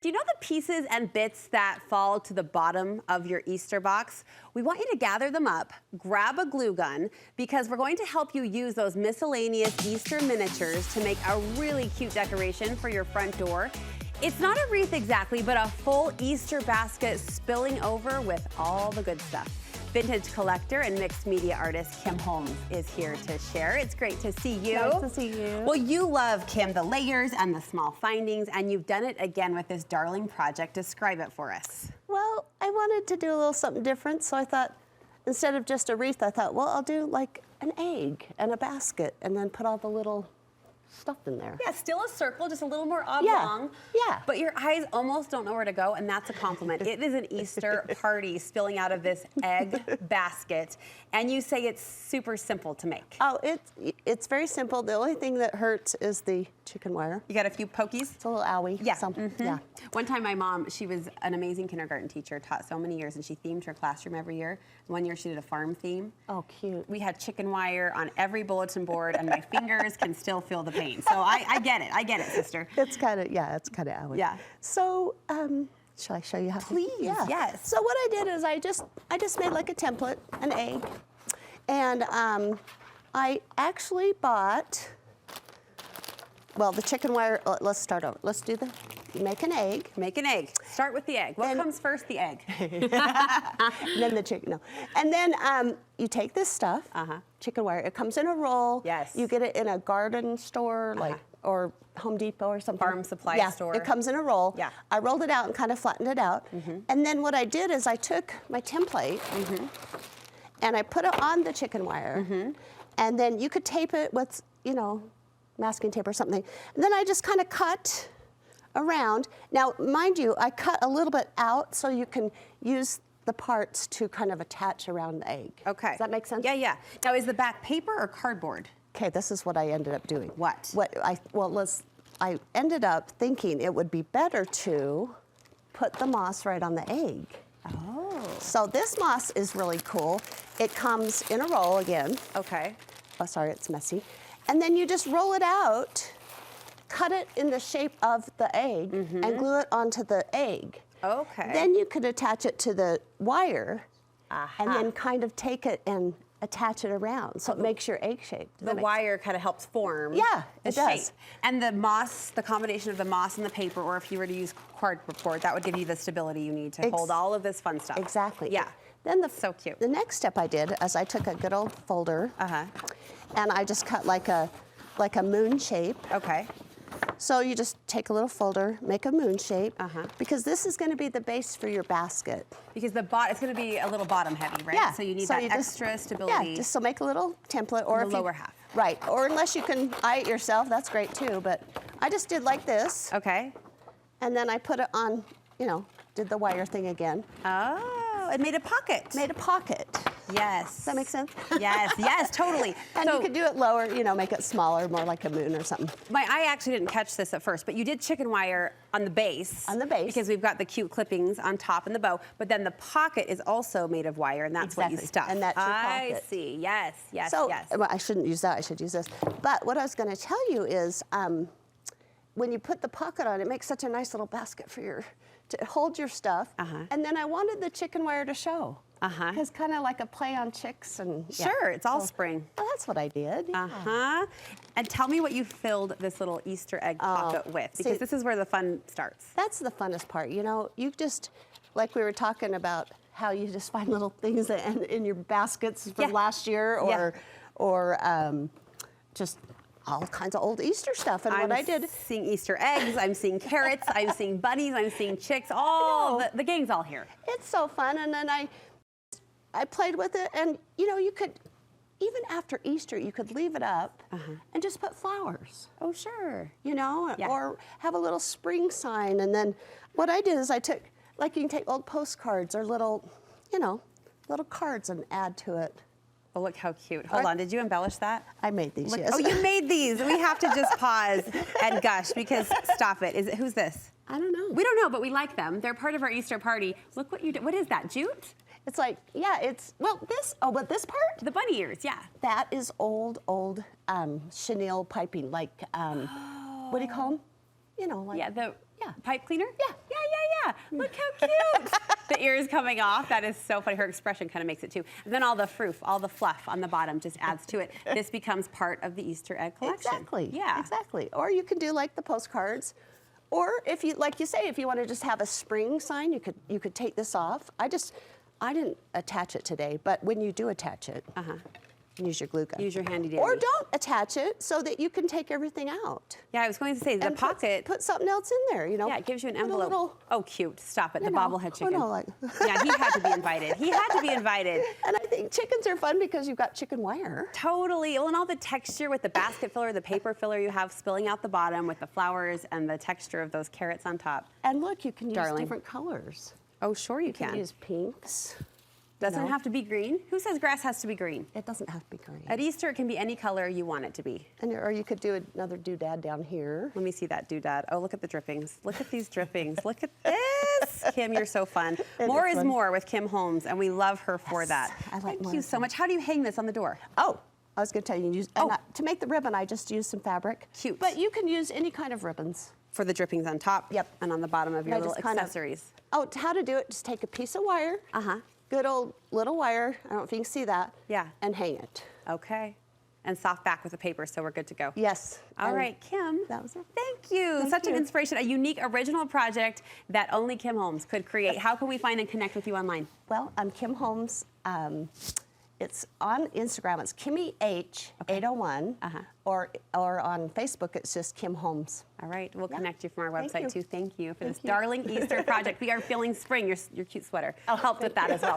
Do you know the pieces and bits that fall to the bottom of your Easter box? We want you to gather them up, grab a glue gun, because we're going to help you use those miscellaneous Easter miniatures to make a really cute decoration for your front door. It's not a wreath exactly, but a full Easter basket spilling over with all the good stuff. Vintage collector and mixed media artist Kim Holmes is here to share. It's great to see you. Nice to see you. Well, you love, Kim, the layers and the small findings, and you've done it again with this darling project. Describe it for us. Well, I wanted to do a little something different, so I thought, instead of just a wreath, I thought, well, I'll do like an egg and a basket and then put all the little stuff in there. Yeah, still a circle, just a little more oblong. Yeah. But your eyes almost don't know where to go, and that's a compliment. It is an Easter party spilling out of this egg basket, and you say it's super simple to make. Oh, it's very simple. The only thing that hurts is the chicken wire. You got a few pokies? It's a little owie. Yeah. Yeah. One time my mom, she was an amazing kindergarten teacher, taught so many years, and she themed her classroom every year. One year she did a farm theme. Oh, cute. We had chicken wire on every bulletin board, and my fingers can still feel the pain. So I get it, sister. It's kind of owie. Yeah. So, shall I show you how? Please, Yeah. yes. So what I did is I just made like a template, an egg, and I actually bought, well, the chicken wire. Let's start over. Let's do make an egg. Make an egg. Start with the egg. What comes first, the egg? Then the chicken, no. And then you take this stuff, chicken wire. It comes in a roll. Yes. You get it in a garden store, like, or Home Depot or something. Farm supply store. It comes in a roll. Yeah. I rolled it out and kind of flattened it out. And then what I did is I took my template and I put it on the chicken wire. And then you could tape it with, masking tape or something. And then I just kind of cut around. Now, mind you, I cut a little bit out so you can use the parts to kind of attach around the egg. Okay. Does that make sense? Yeah, yeah. Now, is the back paper or cardboard? Okay, this is what I ended up doing. What? I ended up thinking it would be better to put the moss right on the egg. Oh. So this moss is really cool. It comes in a roll again. Okay. Oh, sorry, it's messy. And then you just roll it out, cut it in the shape of the egg, and glue it onto the egg. Okay. Then you could attach it to the wire, and then kind of take it and attach it around, so it makes your egg shape. The wire kind of helps form it shape. does. And the moss, the combination of the moss and the paper, or if you were to use cardboard, that would give you the stability you need to hold all of this fun stuff. Exactly. Yeah. Then so cute. The next step I did is I took a good old folder, and I just cut like a moon shape. Okay. So you just take a little folder, make a moon shape, because this is going to be the base for your basket. Because it's going to be a little bottom heavy, right? Yeah. So you need that extra stability. Yeah, just so make a little template, or in the lower half. Right, or unless you can eye it yourself, that's great too. But I just did like this. Okay. And then I put it on, did the wire thing again. Oh, it made a pocket. Made a pocket. Yes. Does that make sense? Yes, yes, totally. And you could do it lower, make it smaller, more like a moon or something. My eye actually didn't catch this at first, but you did chicken wire on the base. On the base. Because we've got the cute clippings on top and the bow, but then the pocket is also made of wire, and that's what you stuff. And that's your pocket. I see, yes, yes, so, yes. Well, I shouldn't use that, I should use this. But what I was gonna tell you is, when you put the pocket on, it makes such a nice little basket for to hold your stuff. And then I wanted the chicken wire to show. It's kind of like a play on chicks and Sure, it's all spring. Well, that's what I did. And tell me what you filled this little Easter egg pocket with, because this is where the fun starts. That's the funnest part. You just, like we were talking about, how you just find little things that in your baskets from last year, or just all kinds of old Easter stuff. And what I did, seeing Easter eggs, I'm seeing carrots, I'm seeing bunnies, I'm seeing chicks, all the gang's all here. It's so fun. And then I played with it, and you could, even after Easter, you could leave it up and just put flowers. Oh, sure. Or have a little spring sign. And then what I did is I took, like, you can take old postcards or little, little cards and add to it. Oh, look how cute. Hold on, did you embellish that? I made these, yes. Oh, you made these. We have to just pause and gush, because stop it. Who's this? I don't know. We don't know, but we like them. They're part of our Easter party. Look what you did. What is that, jute? It's like, but this part? The bunny ears, yeah. That is old chenille piping, like, what do you call them? Yeah, the pipe cleaner? Yeah, yeah. Look how cute. The ears coming off. That is so funny. Her expression kind of makes it too. And then all the froof, all the fluff on the bottom just adds to it. This becomes part of the Easter egg collection. Exactly. Yeah. Exactly. Or you can do like the postcards. Or if you, like you say, if you want to just have a spring sign, you could take this off. I didn't attach it today, but when you do attach it, use your glue gun. Use your handy dandy. Or don't attach it so that you can take everything out. Yeah, I was going to say the And pocket. Put something else in there, you know. Yeah, it gives you an Put a envelope. little- Oh, cute. Stop it. The you know, bobblehead chicken. Oh, no, like. Yeah, he had to be invited. He had to be invited. And I think chickens are fun because you've got chicken wire. Totally. Well, and all the texture with the basket filler, the paper filler you have spilling out the bottom with the flowers and the texture of those carrots on top. And look, you can use Darling. different colors. Oh, sure you You can can. use pinks. Doesn't know. have to be green. Who says grass has to be green? It doesn't have to be green. At Easter, it can be any color you want it to be. And, or you could do another doodad down here. Let me see that doodad. Oh, look at the drippings. Look at these drippings. Look at this. Kim, you're so fun. More is fun. more with Kim Holmes, and we love her for Yes, that. I like Thank more you is so more. much. How do you hang this on the door? Oh, I was going to tell you, to make the ribbon, I just used some fabric. Cute. But you can use any kind of ribbons. For the drippings on top. Yep. And on the bottom of your I little just kinda- accessories. Oh, how to do it, just take a piece of wire. Good old little wire. I don't know if you can see that. Yeah. And hang it. Okay. And soft back with the paper, so we're good to go. Yes. All and right, Kim. That was it. Thank you. Thank Such an you. inspiration, a unique, original project that only Kim Holmes could create. How can we find and connect with you online? Well, I'm Kim Holmes. It's on Instagram. It's Kimmy H801. Or on Facebook, it's just Kim Holmes. All right, we'll Yeah. connect you from our Thank website you. too. Thank you for Thank this you. darling Easter project. We are feeling spring. Your cute sweater helped with that as well.